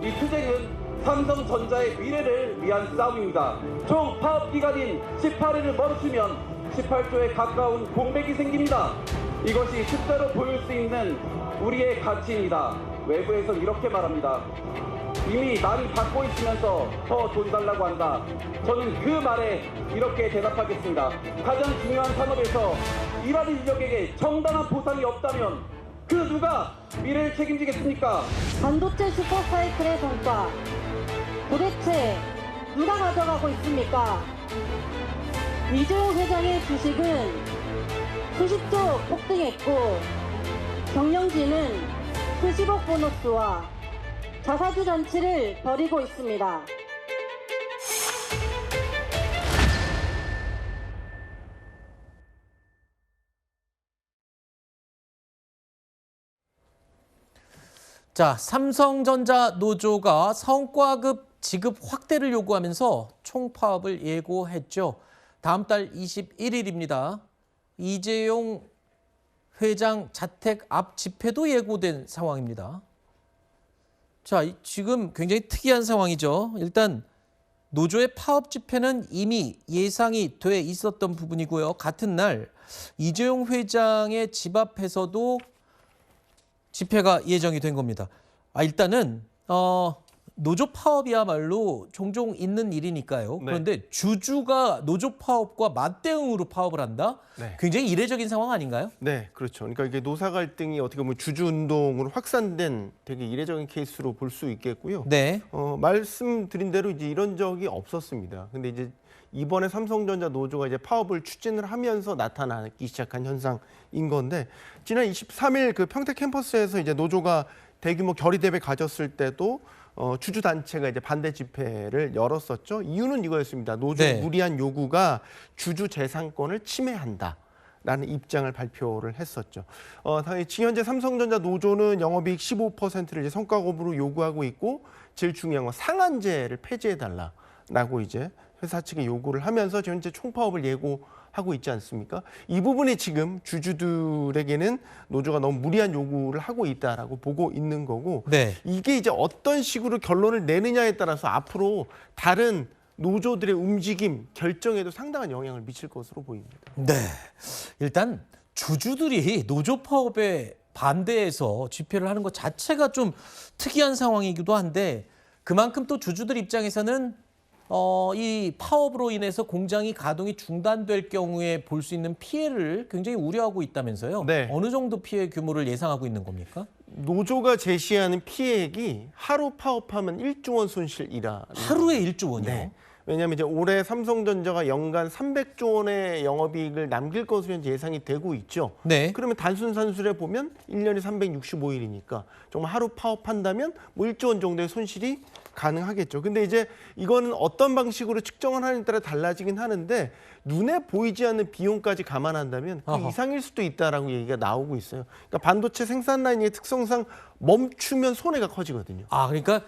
이 투쟁은 삼성전자의 미래를 위한 싸움입니다. 총 파업 기간인 18일을 멈추면 18조에 가까운 공백이 생깁니다. 이것이 숫자로 보일 수 있는 우리의 가치입니다. 외부에선 이렇게 말합니다. 이미 많이 받고 있으면서 더 돈 달라고 한다. 저는 그 말에 이렇게 대답하겠습니다. 가장 중요한 산업에서 일하는 인력에게 정당한 보상이 없다면 그 누가 미래를 책임지겠습니까? 반도체 슈퍼사이클의 성과 도대체 누가 가져가고 있습니까? 이재용 회장의 주식은 수십조 폭등했고 경영진은 수십억 보너스와 자사주 잔치를 벌이고 있습니다. 자, 삼성전자 노조가 성과급 지급 확대를 요구하면서 총파업을 예고했죠. 다음 달 21일입니다. 이재용 회장 자택 앞 집회도 예고된 상황입니다. 자, 지금 굉장히 특이한 상황이죠. 일단 노조의 파업 집회는 이미 예상이 돼 있었던 부분이고요. 같은 날 이재용 회장의 집 앞에서도 집회가 예정이 된 겁니다. 일단은 노조 파업이야말로 종종 있는 일이니까요. 네. 그런데 주주가 노조 파업과 맞대응으로 파업을 한다? 네. 굉장히 이례적인 상황 아닌가요? 네, 그렇죠. 그러니까 이게 노사 갈등이 어떻게 보면 주주 운동으로 확산된 되게 이례적인 케이스로 볼 수 있겠고요. 네. 말씀드린 대로 이제 이런 적이 없었습니다. 근데 이제 이번에 삼성전자 노조가 이제 파업을 추진을 하면서 나타나기 시작한 현상인 건데, 지난 23일 그 평택 캠퍼스에서 이제 노조가 대규모 결의대회 가졌을 때도 주주 단체가 이제 반대 집회를 열었었죠. 이유는 이거였습니다. 노조의 네. 무리한 요구가 주주 재산권을 침해한다라는 입장을 발표를 했었죠. 지금 현재 삼성전자 노조는 영업이익 15%를 이제 성과급으로 요구하고 있고, 제일 중요한 건 상한제를 폐지해달라라고 이제 회사 측에 요구를 하면서 현재 총파업을 예고하고 있지 않습니까? 이 부분이 지금 주주들에게는 노조가 너무 무리한 요구를 하고 있다라고 보고 있는 거고, 네. 이게 이제 어떤 식으로 결론을 내느냐에 따라서 앞으로 다른 노조들의 움직임, 결정에도 상당한 영향을 미칠 것으로 보입니다. 네. 일단 주주들이 노조 파업에 반대해서 집회를 하는 것 자체가 좀 특이한 상황이기도 한데, 그만큼 또 주주들 입장에서는 이 파업으로 인해서 공장이 가동이 중단될 경우에 볼 수 있는 피해를 굉장히 우려하고 있다면서요? 네. 어느 정도 피해 규모를 예상하고 있는 겁니까? 노조가 제시하는 피해액이 하루 파업하면 1조 원 손실이라. 하루에 1조 원이요? 네. 왜냐하면 이제 올해 삼성전자가 연간 300조 원의 영업이익을 남길 것으로 현재 예상이 되고 있죠. 네. 그러면 단순 산술해 보면 1년에 365일이니까 정말 하루 파업한다면 뭐 1조 원 정도의 손실이 가능하겠죠. 근데 이제 이거는 어떤 방식으로 측정을 하느냐에 따라 달라지긴 하는데, 눈에 보이지 않는 비용까지 감안한다면 그 어허. 이상일 수도 있다라고 얘기가 나오고 있어요. 그러니까 반도체 생산 라인의 특성상 멈추면 손해가 커지거든요. 그러니까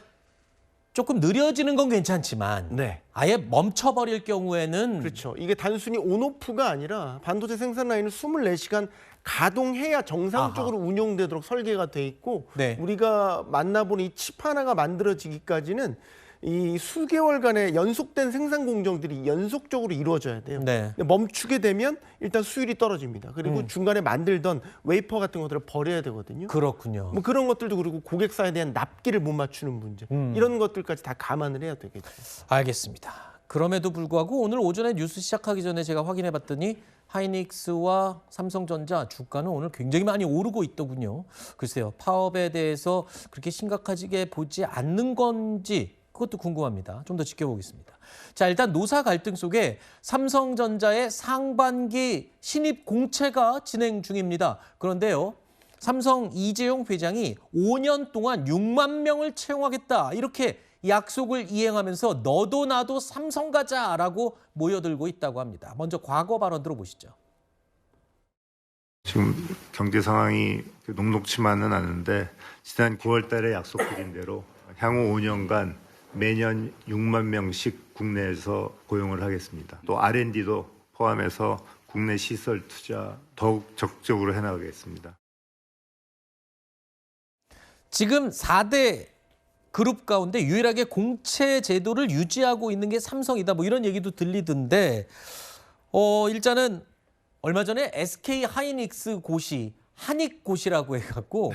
조금 느려지는 건 괜찮지만 네. 아예 멈춰버릴 경우에는 그렇죠. 이게 단순히 온오프가 아니라 반도체 생산 라인을 24시간 가동해야 정상적으로 운용되도록 설계가 돼 있고, 네. 우리가 만나본 이 칩 하나가 만들어지기까지는 이 수개월간의 연속된 생산 공정들이 연속적으로 이루어져야 돼요. 네. 근데 멈추게 되면 일단 수율이 떨어집니다. 그리고 중간에 만들던 웨이퍼 같은 것들을 버려야 되거든요. 그렇군요. 뭐 그런 것들도, 그리고 고객사에 대한 납기를 못 맞추는 문제, 이런 것들까지 다 감안을 해야 되겠죠. 알겠습니다. 그럼에도 불구하고 오늘 오전에 뉴스 시작하기 전에 제가 확인해 봤더니 하이닉스와 삼성전자 주가는 오늘 굉장히 많이 오르고 있더군요. 글쎄요, 파업에 대해서 그렇게 심각하게 보지 않는 건지 그것도 궁금합니다. 좀 더 지켜보겠습니다. 자, 일단 노사 갈등 속에 삼성전자의 상반기 신입 공채가 진행 중입니다. 그런데요, 삼성 이재용 회장이 5년 동안 6만 명을 채용하겠다, 이렇게 약속을 이행하면서 너도 나도 삼성 가자라고 모여들고 있다고 합니다. 먼저 과거 발언 들어보시죠. 지금 경제 상황이 녹록치만은 않은데, 지난 9월 달에 약속드린 대로 향후 5년간 매년 6만 명씩 국내에서 고용을 하겠습니다. 또 R&D도 포함해서 국내 시설 투자 더욱 적극적으로 해나가겠습니다. 지금 4대 그룹 가운데 유일하게 공채 제도를 유지하고 있는 게 삼성이다. 뭐 이런 얘기도 들리던데 일단은 얼마 전에 SK 하이닉스 고시 한익고시라고 해갖고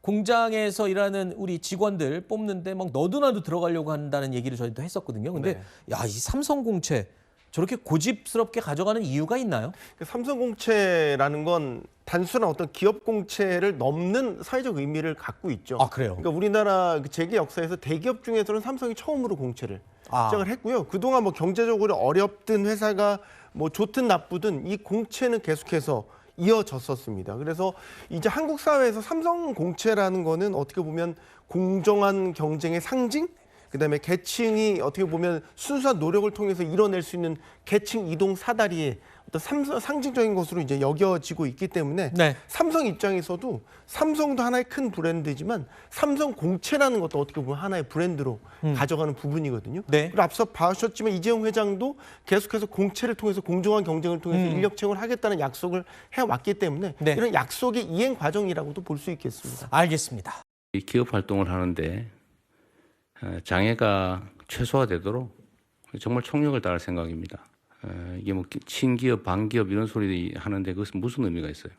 공장에서 일하는 우리 직원들 뽑는데 막 너도나도 들어가려고 한다는 얘기를 저희도 했었거든요. 근데 네. 야, 이 삼성공채 저렇게 고집스럽게 가져가는 이유가 있나요? 삼성공채라는 건 단순한 어떤 기업 공채를 넘는 사회적 의미를 갖고 있죠. 아, 그래요? 그러니까 우리나라 재계 역사에서 대기업 중에서는 삼성이 처음으로 공채를 시작을 했고요. 그동안 뭐 경제적으로 어렵든 회사가 뭐 좋든 나쁘든 이 공채는 계속해서 이어졌었습니다. 그래서 이제 한국 사회에서 삼성 공채라는 거는 어떻게 보면 공정한 경쟁의 상징? 그다음에 계층이 어떻게 보면 순수한 노력을 통해서 이뤄낼 수 있는 계층 이동 사다리의 어떤 상징적인 것으로 이제 여겨지고 있기 때문에 네. 삼성 입장에서도 삼성도 하나의 큰 브랜드지만 삼성 공채라는 것도 어떻게 보면 하나의 브랜드로 가져가는 부분이거든요. 네. 그리고 앞서 봐주셨지만 이재용 회장도 계속해서 공채를 통해서 공정한 경쟁을 통해서 인력 채용을 하겠다는 약속을 해왔기 때문에 네. 이런 약속의 이행 과정이라고도 볼 수 있겠습니다. 알겠습니다. 이 기업 활동을 하는데 장애가 최소화되도록 정말 총력을 다할 생각입니다. 이게 뭐 친기업, 반기업 이런 소리 하는데 그것은 무슨 의미가 있어요?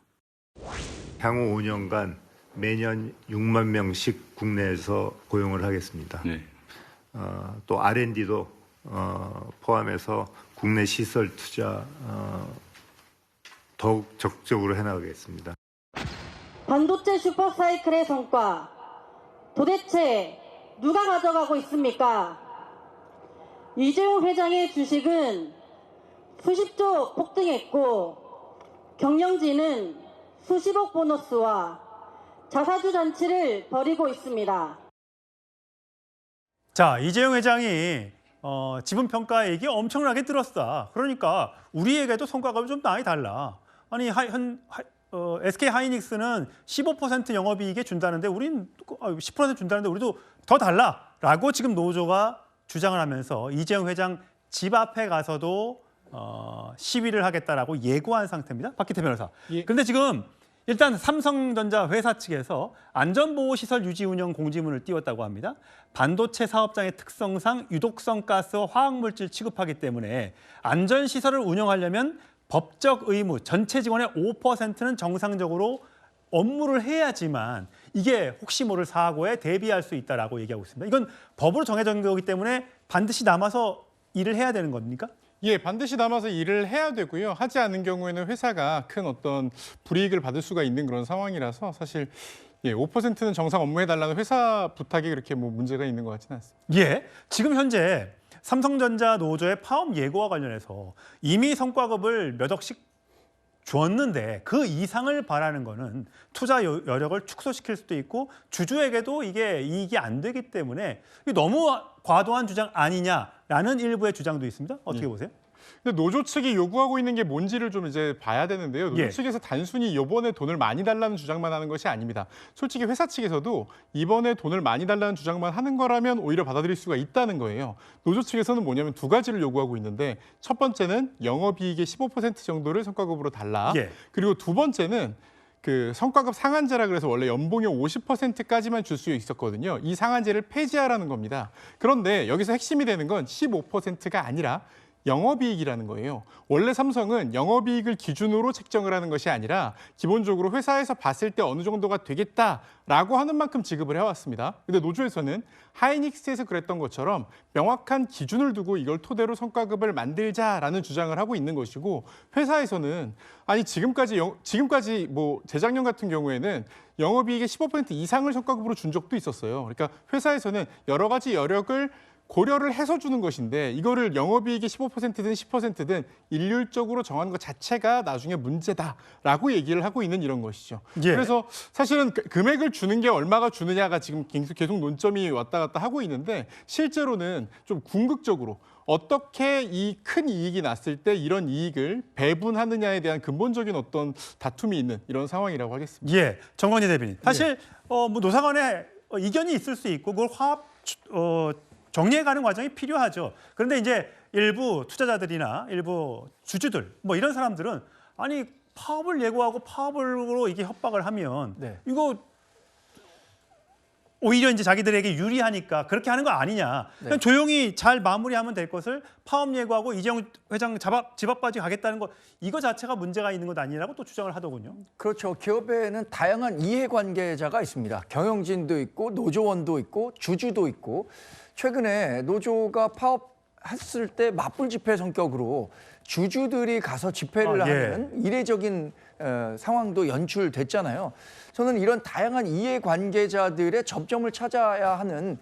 향후 5년간 매년 6만 명씩 국내에서 고용을 하겠습니다. 네. 또 R&D도 포함해서 국내 시설 투자 더욱 적극적으로 해나가겠습니다. 반도체 슈퍼사이클의 성과 도대체 누가 가져가고 있습니까? 이재용 회장의 주식은 수십조 폭등했고 경영진은 수십억 보너스와 자사주 잔치를 벌이고 있습니다. 자, 이재용 회장이 지분 평가 얘기 엄청나게 들었다. 그러니까 우리에게도 성과가 좀 많이 달라. 아니 SK 하이닉스는 15% 영업이익에 준다는데 우린 10% 준다는데 우리도 더 달라라고 지금 노조가 주장을 하면서 이재용 회장 집 앞에 가서도 시위를 하겠다라고 예고한 상태입니다. 박기태 변호사. 예. 그런데 지금 일단 삼성전자 회사 측에서 안전보호시설 유지 운영 공지문을 띄웠다고 합니다. 반도체 사업장의 특성상 유독성 가스와 화학물질 취급하기 때문에 안전시설을 운영하려면 법적 의무, 전체 직원의 5%는 정상적으로 업무를 해야지만 이게 혹시 모를 사고에 대비할 수 있다라고 얘기하고 있습니다. 이건 법으로 정해진 거기 때문에 반드시 남아서 일을 해야 되는 겁니까? 예, 반드시 남아서 일을 해야 되고요. 하지 않은 경우에는 회사가 큰 어떤 불이익을 받을 수가 있는 그런 상황이라서 사실 5%는 정상 업무해달라는 회사 부탁이 그렇게 뭐 문제가 있는 것 같지는 않습니다. 예, 지금 현재 삼성전자 노조의 파업 예고와 관련해서 이미 성과급을 몇 억씩 줬는데 그 이상을 바라는 거는 투자 여력을 축소시킬 수도 있고 주주에게도 이게 이익이 안 되기 때문에 너무 과도한 주장 아니냐라는 일부의 주장도 있습니다. 어떻게 보세요? 근데 노조 측이 요구하고 있는 게 뭔지를 좀 이제 봐야 되는데요. 노조 예. 측에서 단순히 이번에 돈을 많이 달라는 주장만 하는 것이 아닙니다. 솔직히 회사 측에서도 이번에 돈을 많이 달라는 주장만 하는 거라면 오히려 받아들일 수가 있다는 거예요. 노조 측에서는 뭐냐면 두 가지를 요구하고 있는데 첫 번째는 영업이익의 15% 정도를 성과급으로 달라. 예. 그리고 두 번째는 그 성과급 상한제라 그래서 원래 연봉의 50%까지만 줄 수 있었거든요. 이 상한제를 폐지하라는 겁니다. 그런데 여기서 핵심이 되는 건 15%가 아니라 영업이익이라는 거예요. 원래 삼성은 영업이익을 기준으로 책정을 하는 것이 아니라 기본적으로 회사에서 봤을 때 어느 정도가 되겠다라고 하는 만큼 지급을 해왔습니다. 근데 노조에서는 하이닉스에서 그랬던 것처럼 명확한 기준을 두고 이걸 토대로 성과급을 만들자라는 주장을 하고 있는 것이고 회사에서는 아니 지금까지 뭐 재작년 같은 경우에는 영업이익의 15% 이상을 성과급으로 준 적도 있었어요. 그러니까 회사에서는 여러 가지 여력을 고려를 해서 주는 것인데 이거를 영업이익의 15%든 10%든 일률적으로 정하는 것 자체가 나중에 문제다라고 얘기를 하고 있는 이런 것이죠. 예. 그래서 사실은 금액을 주는 게 얼마가 주느냐가 지금 계속 논점이 왔다 갔다 하고 있는데 실제로는 좀 궁극적으로 어떻게 이 큰 이익이 났을 때 이런 이익을 배분하느냐에 대한 근본적인 어떤 다툼이 있는 이런 상황이라고 하겠습니다. 예, 정건희 대변인. 사실 뭐 노사 간에 이견이 있을 수 있고 그걸 정리해가는 과정이 필요하죠. 그런데 이제 일부 투자자들이나 일부 주주들 뭐 이런 사람들은 아니 파업을 예고하고 파업으로 이게 협박을 하면 네. 이거 오히려 이제 자기들에게 유리하니까 그렇게 하는 거 아니냐. 그냥 조용히 잘 마무리하면 될 것을 파업 예고하고 이재용 회장 집 앞까지 가겠다는 거 이거 자체가 문제가 있는 것 아니라고 또 주장을 하더군요. 그렇죠. 기업에는 다양한 이해관계자가 있습니다. 경영진도 있고 노조원도 있고 주주도 있고 최근에 노조가 파업했을 때 맞불 집회 성격으로 주주들이 가서 집회를 하는 이례적인 상황도 연출됐잖아요. 저는 이런 다양한 이해관계자들의 접점을 찾아야 하는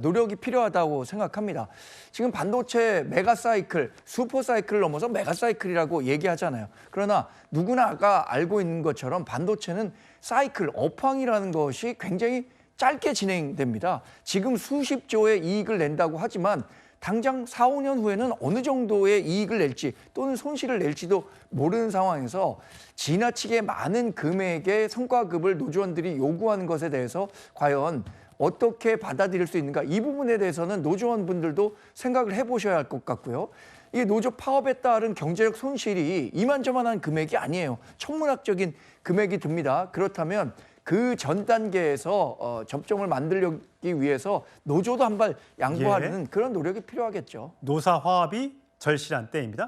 노력이 필요하다고 생각합니다. 지금 반도체 메가사이클, 슈퍼사이클을 넘어서 메가사이클이라고 얘기하잖아요. 그러나 누구나가 알고 있는 것처럼 반도체는 사이클, 업황이라는 것이 굉장히 짧게 진행됩니다. 지금 수십 조의 이익을 낸다고 하지만 당장 4, 5년 후에는 어느 정도의 이익을 낼지 또는 손실을 낼지도 모르는 상황에서 지나치게 많은 금액의 성과급을 노조원들이 요구하는 것에 대해서 과연 어떻게 받아들일 수 있는가, 이 부분에 대해서는 노조원분들도 생각을 해보셔야 할 것 같고요. 이게 노조 파업에 따른 경제적 손실이 이만저만한 금액이 아니에요. 천문학적인 금액이 듭니다. 그렇다면 그 전 단계에서 접점을 만들기 위해서 노조도 한 발 양보하는 그런 노력이 필요하겠죠. 노사 화합이 절실한 때입니다.